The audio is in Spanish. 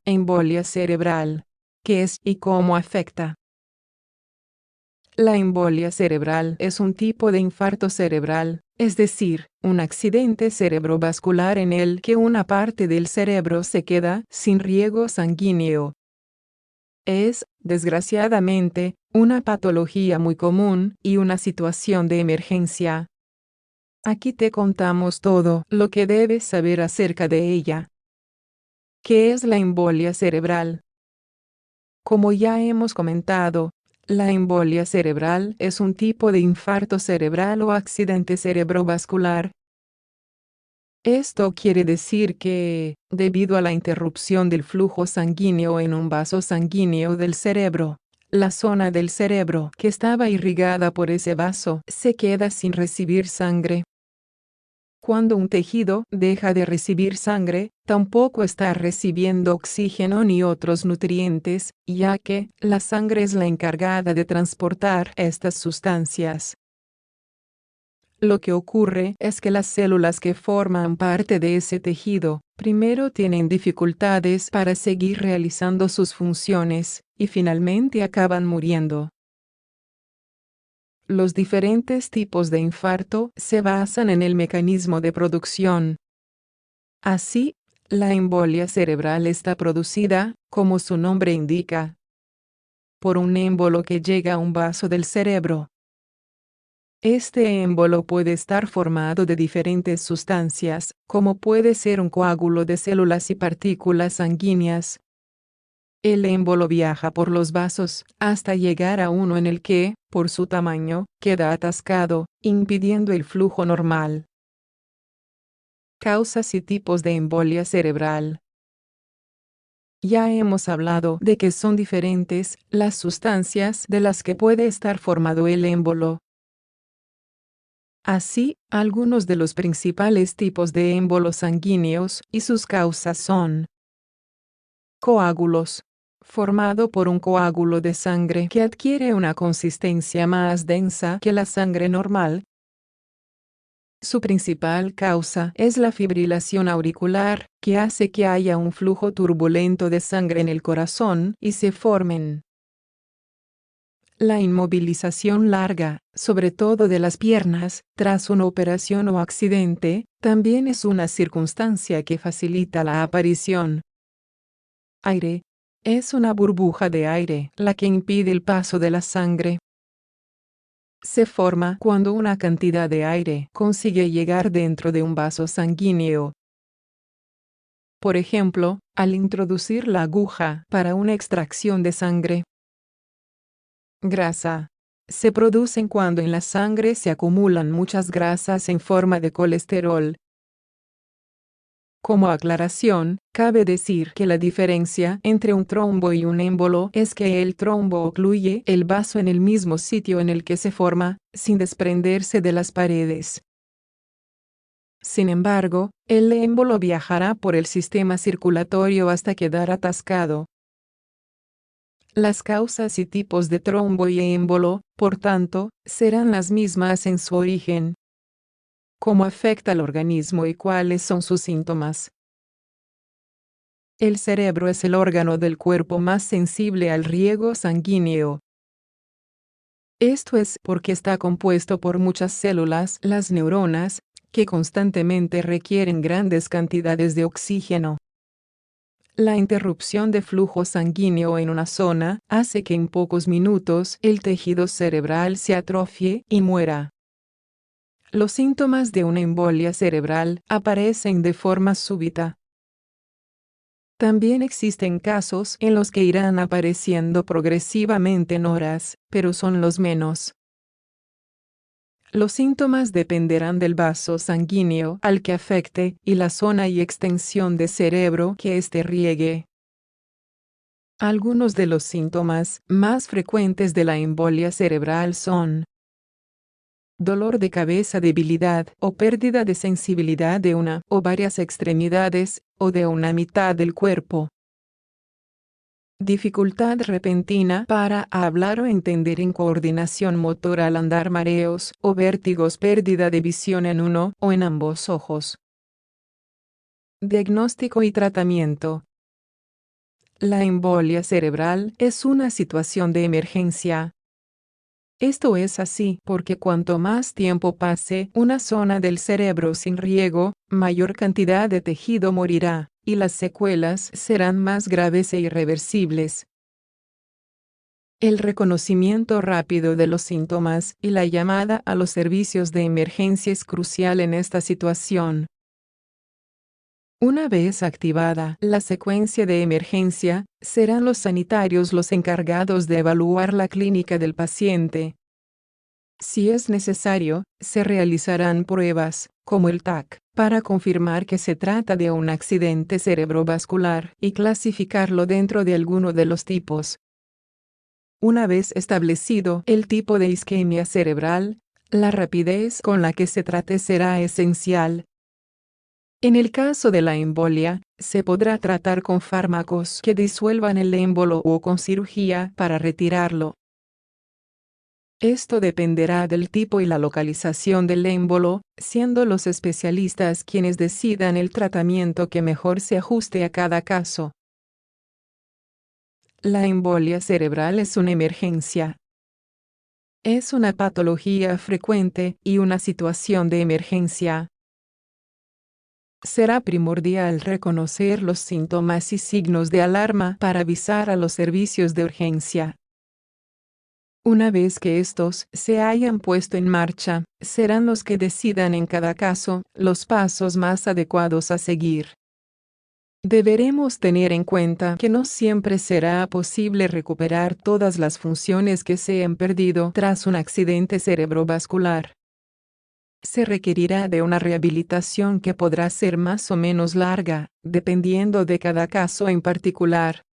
Embolia cerebral. ¿Qué es y cómo afecta? La embolia cerebral es un tipo de infarto cerebral, es decir, un accidente cerebrovascular en el que una parte del cerebro se queda sin riego sanguíneo. Es, desgraciadamente, una patología muy común y una situación de emergencia. Aquí te contamos todo lo que debes saber acerca de ella. ¿Qué es la embolia cerebral? Como ya hemos comentado, la embolia cerebral es un tipo de infarto cerebral o accidente cerebrovascular. Esto quiere decir que, debido a la interrupción del flujo sanguíneo en un vaso sanguíneo del cerebro, la zona del cerebro que estaba irrigada por ese vaso se queda sin recibir sangre. Cuando un tejido deja de recibir sangre, tampoco está recibiendo oxígeno ni otros nutrientes, ya que la sangre es la encargada de transportar estas sustancias. Lo que ocurre es que las células que forman parte de ese tejido, primero tienen dificultades para seguir realizando sus funciones, y finalmente acaban muriendo. Los diferentes tipos de infarto se basan en el mecanismo de producción. Así, la embolia cerebral está producida, como su nombre indica, por un émbolo que llega a un vaso del cerebro. Este émbolo puede estar formado de diferentes sustancias, como puede ser un coágulo de células y partículas sanguíneas. El émbolo viaja por los vasos hasta llegar a uno en el que, por su tamaño, queda atascado, impidiendo el flujo normal. Causas y tipos de embolia cerebral. Ya hemos hablado de que son diferentes las sustancias de las que puede estar formado el émbolo. Así, algunos de los principales tipos de émbolos sanguíneos y sus causas son: coágulos, formado por un coágulo de sangre que adquiere una consistencia más densa que la sangre normal. Su principal causa es la fibrilación auricular, que hace que haya un flujo turbulento de sangre en el corazón y se formen. La inmovilización larga, sobre todo de las piernas, tras una operación o accidente, también es una circunstancia que facilita la aparición. Aire. Es una burbuja de aire la que impide el paso de la sangre. Se forma cuando una cantidad de aire consigue llegar dentro de un vaso sanguíneo. Por ejemplo, al introducir la aguja para una extracción de sangre. Grasa. Se producen cuando en la sangre se acumulan muchas grasas en forma de colesterol. Como aclaración, cabe decir que la diferencia entre un trombo y un émbolo es que el trombo ocluye el vaso en el mismo sitio en el que se forma, sin desprenderse de las paredes. Sin embargo, el émbolo viajará por el sistema circulatorio hasta quedar atascado. Las causas y tipos de trombo y émbolo, por tanto, serán las mismas en su origen. ¿Cómo afecta al organismo y cuáles son sus síntomas? El cerebro es el órgano del cuerpo más sensible al riego sanguíneo. Esto es porque está compuesto por muchas células, las neuronas, que constantemente requieren grandes cantidades de oxígeno. La interrupción de flujo sanguíneo en una zona hace que en pocos minutos el tejido cerebral se atrofie y muera. Los síntomas de una embolia cerebral aparecen de forma súbita. También existen casos en los que irán apareciendo progresivamente en horas, pero son los menos. Los síntomas dependerán del vaso sanguíneo al que afecte y la zona y extensión de cerebro que éste riegue. Algunos de los síntomas más frecuentes de la embolia cerebral son: dolor de cabeza, debilidad o pérdida de sensibilidad de una o varias extremidades, o de una mitad del cuerpo. dificultad repentina para hablar o entender, incoordinación motora al andar, mareos o vértigos, pérdida de visión en uno o en ambos ojos. Diagnóstico y tratamiento. La embolia cerebral es una situación de emergencia. Esto es así porque cuanto más tiempo pase una zona del cerebro sin riego, mayor cantidad de tejido morirá, y las secuelas serán más graves e irreversibles. El reconocimiento rápido de los síntomas y la llamada a los servicios de emergencia es crucial en esta situación. Una vez activada la secuencia de emergencia, serán los sanitarios los encargados de evaluar la clínica del paciente. Si es necesario, se realizarán pruebas, como el TAC, para confirmar que se trata de un accidente cerebrovascular y clasificarlo dentro de alguno de los tipos. Una vez establecido el tipo de isquemia cerebral, la rapidez con la que se trate será esencial. En el caso de la embolia, se podrá tratar con fármacos que disuelvan el émbolo o con cirugía para retirarlo. Esto dependerá del tipo y la localización del émbolo, siendo los especialistas quienes decidan el tratamiento que mejor se ajuste a cada caso. La embolia cerebral es una emergencia. Es una patología frecuente y una situación de emergencia. Será primordial reconocer los síntomas y signos de alarma para avisar a los servicios de urgencia. Una vez que estos se hayan puesto en marcha, serán los que decidan en cada caso los pasos más adecuados a seguir. Deberemos tener en cuenta que no siempre será posible recuperar todas las funciones que se han perdido tras un accidente cerebrovascular. Se requerirá de una rehabilitación que podrá ser más o menos larga, dependiendo de cada caso en particular.